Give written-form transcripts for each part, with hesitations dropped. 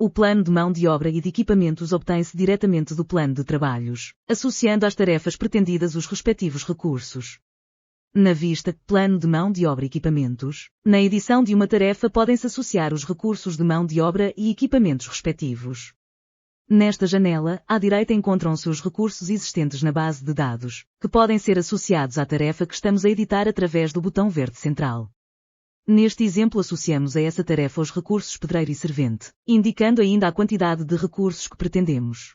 O plano de mão de obra e de equipamentos obtém-se diretamente do plano de trabalhos, associando às tarefas pretendidas os respectivos recursos. Na vista Plano de mão de obra e equipamentos, na edição de uma tarefa podem-se associar os recursos de mão de obra e equipamentos respectivos. Nesta janela, à direita encontram-se os recursos existentes na base de dados, que podem ser associados à tarefa que estamos a editar através do botão verde central. Neste exemplo associamos a essa tarefa os recursos pedreiro e servente, indicando ainda a quantidade de recursos que pretendemos.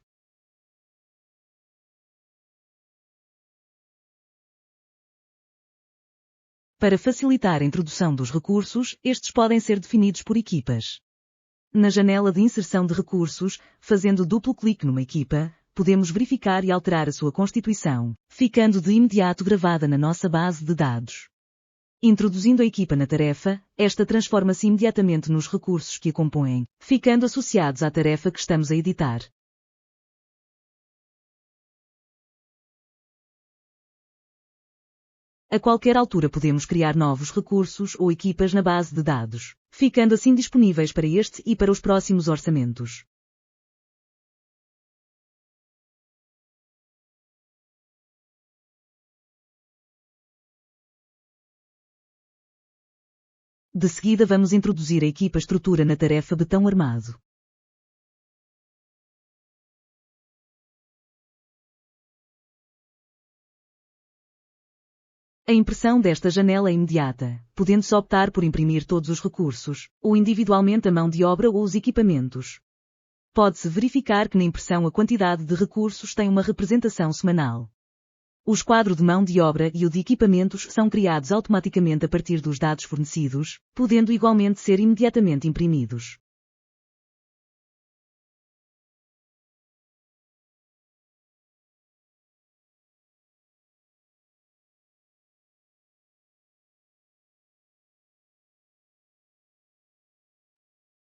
Para facilitar a introdução dos recursos, estes podem ser definidos por equipas. Na janela de inserção de recursos, fazendo duplo clique numa equipa, podemos verificar e alterar a sua constituição, ficando de imediato gravada na nossa base de dados. Introduzindo a equipa na tarefa, esta transforma-se imediatamente nos recursos que a compõem, ficando associados à tarefa que estamos a editar. A qualquer altura podemos criar novos recursos ou equipas na base de dados, ficando assim disponíveis para este e para os próximos orçamentos. De seguida vamos introduzir a equipa estrutura na tarefa Betão Armado. A impressão desta janela é imediata, podendo-se optar por imprimir todos os recursos, ou individualmente a mão de obra ou os equipamentos. Pode-se verificar que na impressão a quantidade de recursos tem uma representação semanal. Os quadros de mão de obra e o de equipamentos são criados automaticamente a partir dos dados fornecidos, podendo igualmente ser imediatamente imprimidos.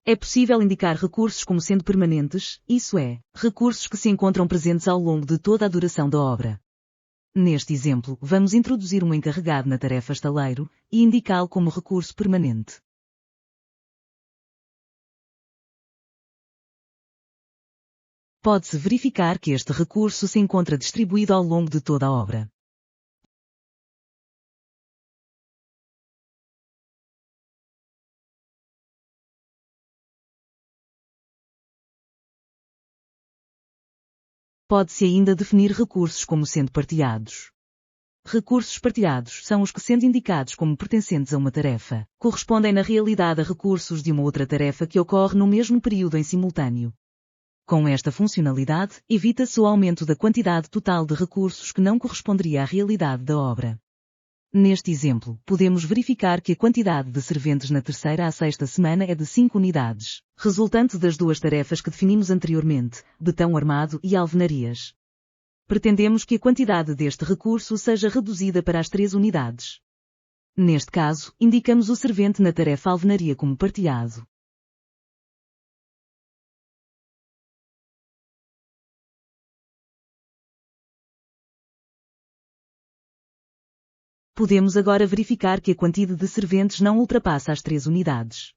É possível indicar recursos como sendo permanentes, isso é, recursos que se encontram presentes ao longo de toda a duração da obra. Neste exemplo, vamos introduzir um encarregado na tarefa estaleiro e indicá-lo como recurso permanente. Pode-se verificar que este recurso se encontra distribuído ao longo de toda a obra. Pode-se ainda definir recursos como sendo partilhados. Recursos partilhados são os que, sendo indicados como pertencentes a uma tarefa, correspondem na realidade a recursos de uma outra tarefa que ocorre no mesmo período em simultâneo. Com esta funcionalidade, evita-se o aumento da quantidade total de recursos que não corresponderia à realidade da obra. Neste exemplo, podemos verificar que a quantidade de serventes na terceira à sexta semana é de 5 unidades, resultante das duas tarefas que definimos anteriormente, betão armado e alvenarias. Pretendemos que a quantidade deste recurso seja reduzida para as 3 unidades. Neste caso, indicamos o servente na tarefa alvenaria como partilhado. Podemos agora verificar que a quantidade de serventes não ultrapassa as 3 unidades.